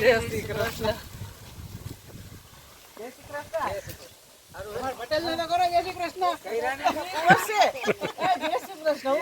જય શ્રી કૃષ્ણ. જય શ્રી કૃષ્ણ. અમાર પટેલ ને તો કરો જય શ્રી કૃષ્ણ. કઈરા ને કરશે. જય શ્રી કૃષ્ણ.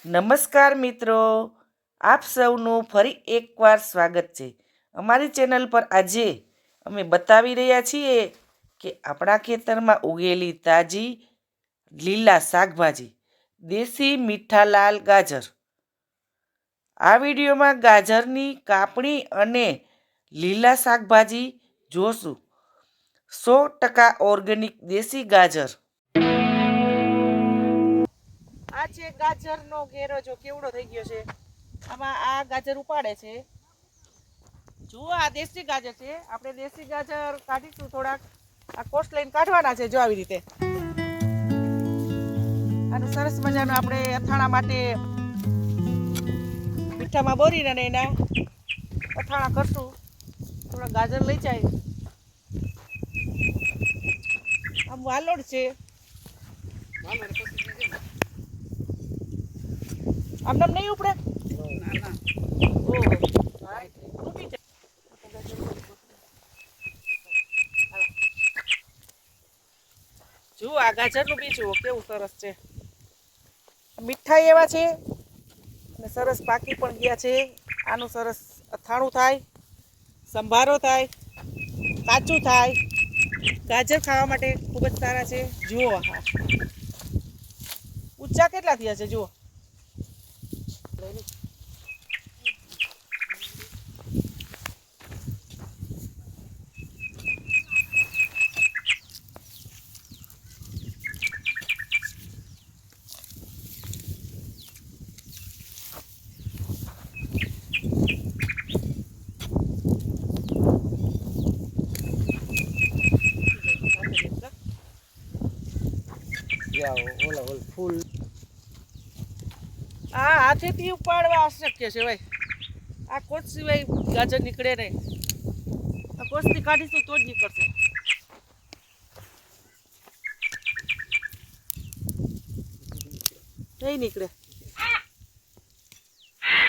નમસ્કાર મિત્રો, આપ સૌનું ફરી એકવાર સ્વાગત છે અમારી ચેનલ પર. આજે અમે બતાવી રહ્યા છીએ કે આપણા ખેતરમાં ઉગેલી તાજી લીલા શાકભાજી દેશી મીઠાલાલ ગાજર. આ વિડીયોમાં ગાજરની કાપણી અને લીલા શાકભાજી જોશું. 100% ઓર્ગેનિક દેશી ગાજર. આ છે ગાજરનો ઘેરો, જો કેવડો થઈ ગયો છે. આમાં આ ગાજર ઉપાડે છે. જુઓ, આ દેશી ગાજર છે. આપણે દેશી ગાજર કાઢીશું થોડાક. આ કોસ્ટ લઈને કાઢવાના છે, જો આવી રીતે. આનું સરસ મજાનું આપણે અથાણા માટે મીઠામાં બોરીને અને એના અથાણા કરશું. થોડા ગાજર લઈ જાય. આમ વાલોડ છે. આમ નામ નહીં ઉપડે. જુઓ, આ ગાજરનું બી જુઓ કેવું સરસ છે. મીઠા એવા છે અને સરસ પાકી પણ ગયા છે. આનું સરસ અથાણું થાય, સંભારો થાય, કાચું થાય. ગાજર ખાવા માટે ખૂબ જ સારા છે. જુઓ, હા, ઊંચા કેટલા થયા છે જુઓ. ફૂલ આ હાથેથી ઉપાડવા અશક્ય છે ભાઈ. આ કોચ સિવાય ગાજર નીકળે નહીં. આ કોચથી કાઢીશું તો જ નીકળશે. નહીં નીકળે.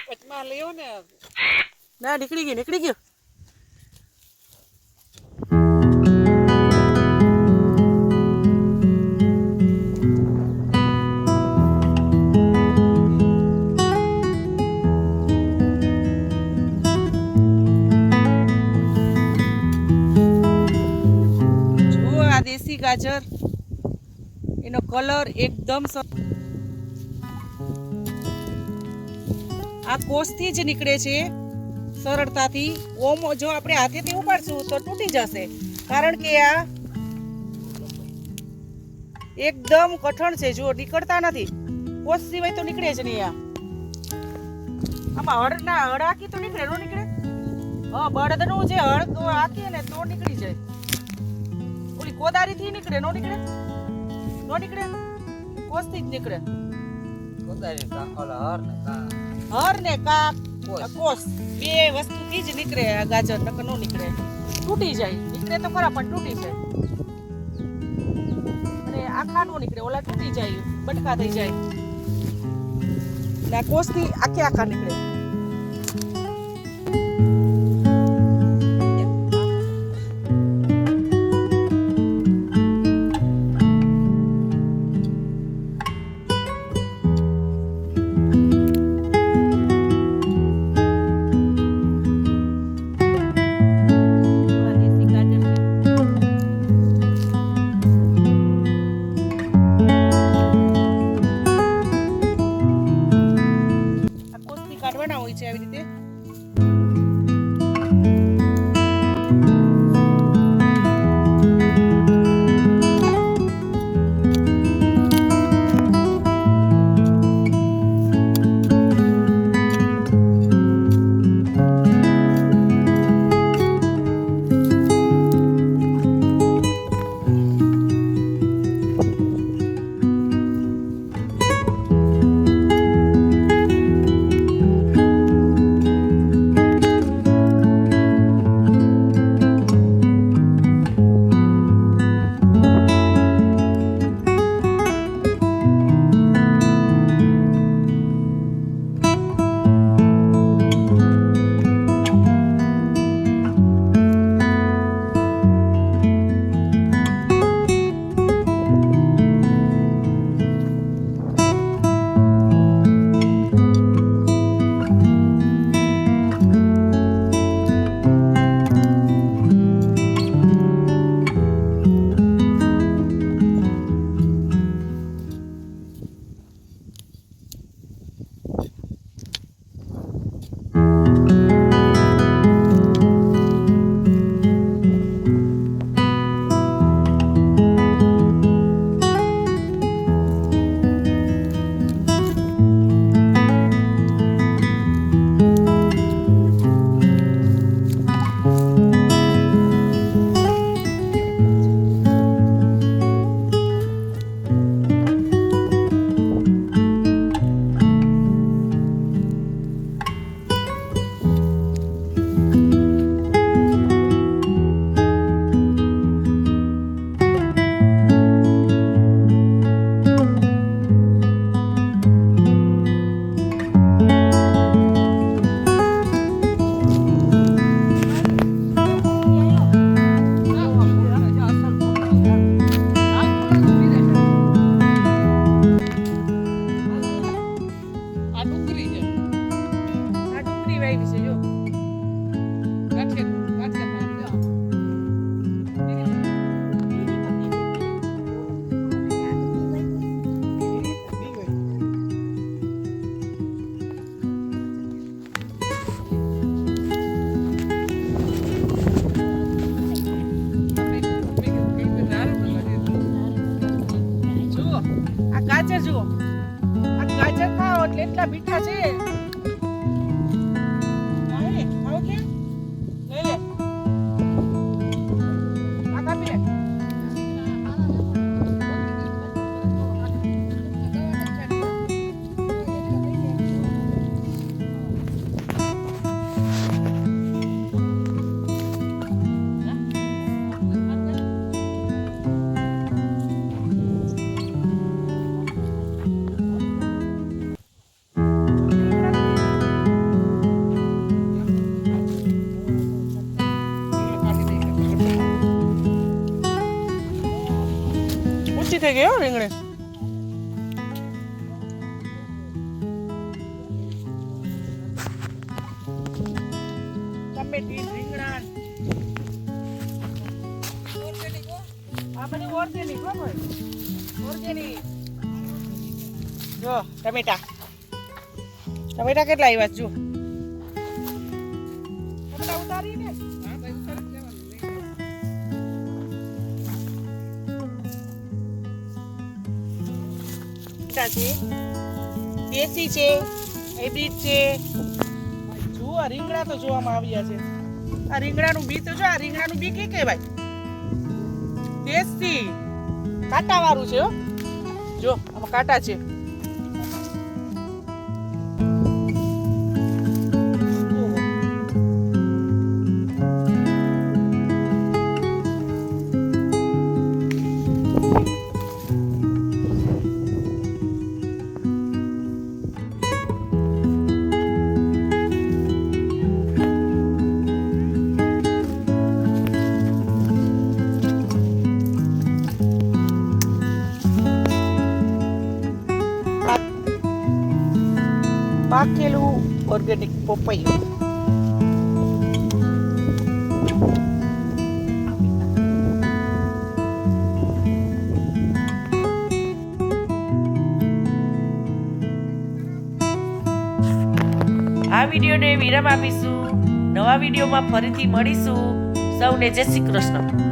વચમાં લેવો ને. ના, નીકળી ગયું, નીકળી ગયું. દેશી ગાજર, એનો કલર એકદમ આ કોસથી જ નીકળે છે સરળતાથી. ઓમ જો આપણે હાથેથી ઉપાડશું તો તૂટી જશે, કારણ કે આ એકદમ કઠણ છે. જો નીકળતા નથી. કોસ સિવાય તો નીકળે જ નહીં. આમાં હળ હાકી તો નીકળે, નો નીકળે. હા, બળદનું જે હળ હાકીએ ને તો નીકળી જાય. ઓલી કોદારી થી નીકળે, નો નીકળે. નો નીકળે, કોસ થી જ નીકળે. કોદારી ઓલા હર ને કા કોસ બે વસ્તુ થી જ નીકળે. આ ગાજર નકર નો નીકળે, તૂટી જાય. નીકળે તો ખરા પણ તૂટી જાય. અને આખા નો નીકળે, ઓલા તૂટી જાય, બટકા થઈ જાય. ને કોસ થી આખે આખા નીકળે. કાઢવાના હોય છે આવી રીતે. પાકેલી છે જો જુઓ આ ગાજર જુઓ આ ગાજર ખાઓ એટલે એટલા મીઠા છે ખાઓ ને ખાઓ કે લઈ લે આ કાપી લે ઊંચી થઈ ગઈ હો રીંગણી ટમેટી રીંગણા આ બધું ઓર્ગેનિક હો ભાઈ ઓર્ગેનિક જો ટમેટા ટમેટા કેટલા આવ્યા છે જો ટમેટા ઉતારી ને હા ભાઈ ઉતારી લેવાનું છે દેશી છે હાઇબ્રિડ છે જુઓ આ રીંગણા તો જોવામાં આવ્યા છે આ રીંગણાનું બી તો જો આ રીંગણાનું બી કે ભાઈ દેશી કાંટા વાળું છે હો જો આમાં કાંટા છે પાકેલું ઓર્ગેનિક પપૈયું આ વિડીયોને વિરામ આપીશું. નવા વિડીયોમાં ફરીથી મળીશું. સૌને જય શ્રી કૃષ્ણ.